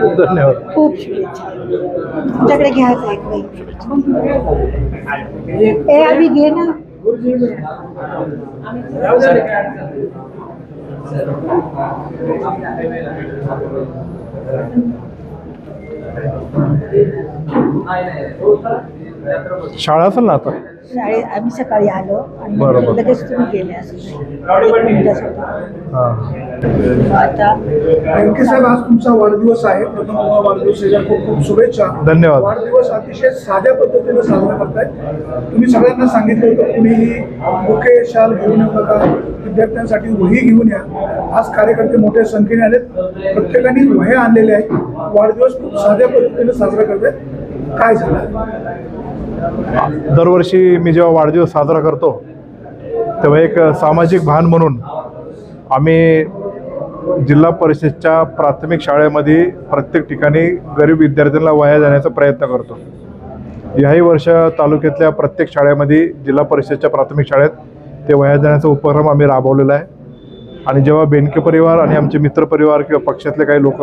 खूप धन्यवाद. खूप शुभेच्छा. तुमच्याकडे घ्यायचं आहे ए आम्ही घे ना. शाळा असेल ना आता. शाळेत आम्ही सकाळी आलो आणि बरोबर. लगेच तुम्ही गेले असं आता साहेब, आज तुमचा वाढदिवस आहे. प्रथम वाढदिवसाच्या खूप खूप शुभेच्छा. धन्यवाद. वाढदिवस अतिशय साध्या पद्धतीने साजरा करताय. तुम्ही सगळ्यांना सांगितलं होतं कुणीही बुके शाल घेऊन येऊ नका, विद्यार्थ्यांसाठी वही घेऊन या. आज कार्यकर्ते मोठ्या संख्येने आलेत, प्रत्येकाने वह्या आणलेल्या आहेत. वाढदिवस खूप साध्या पद्धतीने साजरा करतायत. काय झालं? दरवर्षी मी जेव्हा वाढदिवस साजरा करतो तेव्हा एक सामाजिक भान म्हणून आम्ही जिल्हा परिषदच्या प्राथमिक शाळेमध्ये प्रत्येक ठिकाणी गरीब विद्यार्थ्यांना वह्या देण्याचा प्रयत्न करतो. याही वर्ष तालुक्यातल्या प्रत्येक शाळेमध्ये जिल्हा परिषदच्या प्राथमिक शाळेत ते वह्या देण्याचा उपक्रम आम्ही राबवलेला आहे. आणि जेव्हा बेनके परिवार आणि आमचे मित्रपरिवार किंवा पक्षातले काही लोक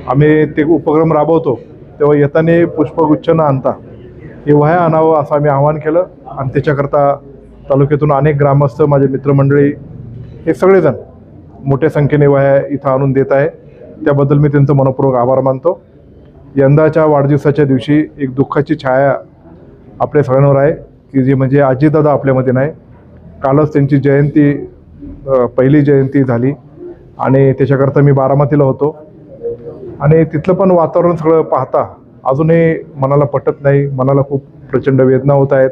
आम्ही ते उपक्रम राबवतो तेव्हा येताना पुष्पगुच्छ न आणता हे वह्या आणावं असं आम्ही आवाहन केलं. आणि त्याच्याकरता तालुक्यातून अनेक ग्रामस्थ, माझे मित्रमंडळी हे सगळेजण मोठ्या संख्येने वह्या इथं आणून देत आहे. त्याबद्दल मी त्यांचं मनपूर्वक आभार मानतो. यंदाच्या वाढदिवसाच्या दिवशी एक दुःखाची छाया आपल्या सगळ्यांवर आहे की जी म्हणजे अजितदादा आपल्यामध्ये नाही. कालच त्यांची जयंती, पहिली जयंती झाली आणि त्याच्याकरता मी बारामतीला होतो आणि तिथलं पण वातावरण सगळं पाहता अजूनही मनाला पटत नाही. मनाला खूप प्रचंड वेदना होत आहेत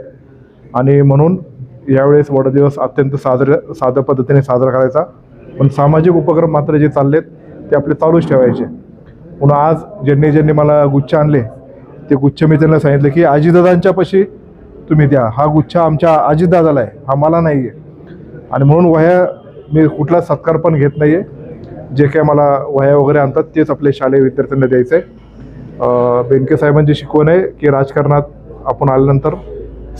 आणि म्हणून यावेळेस वाढदिवस अत्यंत साध्या पद्धतीने साजरा करायचा. पण सामाजिक उपक्रम मात्र जे चाललेत ते आपले चालूच ठेवायचे. म्हणून आज ज्यांनी मला गुच्छ आणले ते गुच्छ मी त्यांना सांगितलं की अजितदादांच्यापाशी तुम्ही द्या. हा गुच्छ आमच्या अजितदादाला आहे, हा मला नाही आहे. आणि म्हणून वह्या मी कुठला सत्कार पण घेत नाही आहे. जे काय मला वह्या वगैरे आणतात तेच आपले शालेय विद्यार्थ्यांना द्यायचं आहे. बेनके साहेबांची शिकवण आहे की राजकारणात आपण आल्यानंतर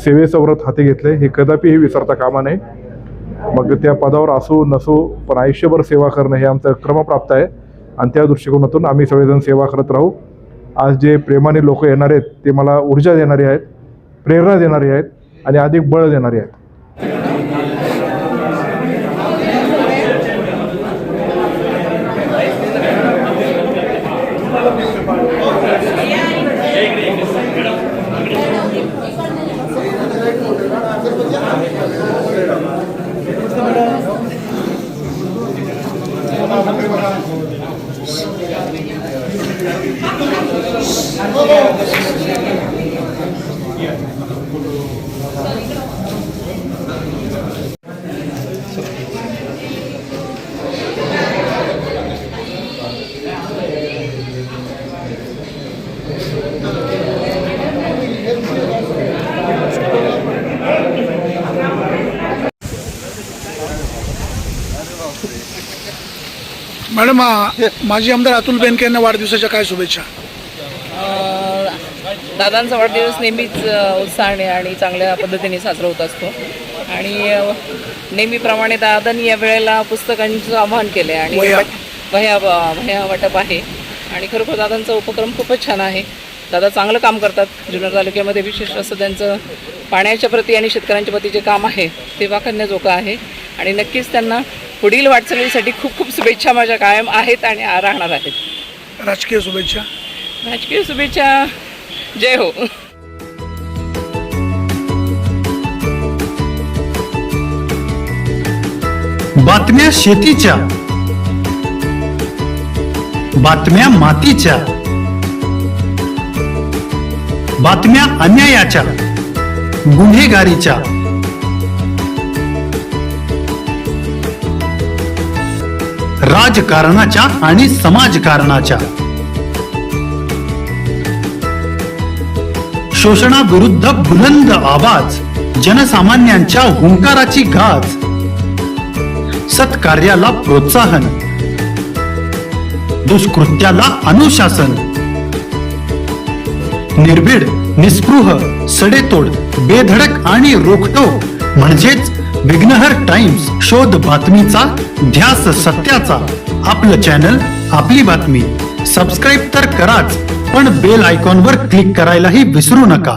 सेवेचं व्रत हाती घेतलं हे कदापिही विसरता कामा नये. मग त्या पदावर असू नसू पण आयुष्यभर सेवा करणं हे आमचं क्रमप्राप्त आहे आणि त्या दृष्टिकोनातून आम्ही सगळेजण सेवा करत राहू. आज जे प्रेमाने लोक येणारे आहेत ते मला ऊर्जा देणारे आहेत, प्रेरणा देणारे आहेत आणि अधिक बळ देणारे आहेत. मॅडम, माजी आमदार अतुल बेनके यांना वाढदिवसाच्या काय शुभेच्छा? दादांचा वाढदिवस नेहमीच उत्साहाने आणि चांगल्या पद्धतीने साजरा होत असतो आणि नेहमीप्रमाणे दादांनी या वेळेला पुस्तकांचं आवाहन केलं आहे आणि वह्या वाटप आहे. आणि खरोखर दादांचा उपक्रम खूपच छान आहे. दादा चांगलं काम करतात. जुन्नर तालुक्यामध्ये विशेष असं त्यांचं पाण्याच्या प्रती आणि शेतकऱ्यांच्या प्रती जे काम आहे ते वाखाणण्याजोगं आहे आणि नक्कीच त्यांना पुढील वाटचालीसाठी खूप खूप शुभेच्छा माझ्या कायम आहेत आणि राहणार आहेत. राजकीय शुभेच्छा? राजकीय शुभेच्छा. जय हो. बातम्या शेतीच्या, बातम्या मातीच्या, बातम्या अन्यायाच्या, गुन्हेगारीच्या, राजकारणाच्या आणि समाजकारणाच्या, शोषणाविरुद्ध बुलंद आवाज, जनसामान्यांच्या हुंकाराची गाज, सत्कार्याला प्रोत्साहन, दुष्कृत्याला अनुशासन, निर्भीड, निस्पृह, सडेतोड, बेधडक आणि रोखटोक म्हणजेच विघ्नहर टाइम्स. शोध बातमीचा, ध्यास सत्याचा. आपलं चॅनल, आपली बातमी. सबस्क्राईब तर कराच, पण बेल आयकॉनवर क्लिक करायलाही विसरू नका.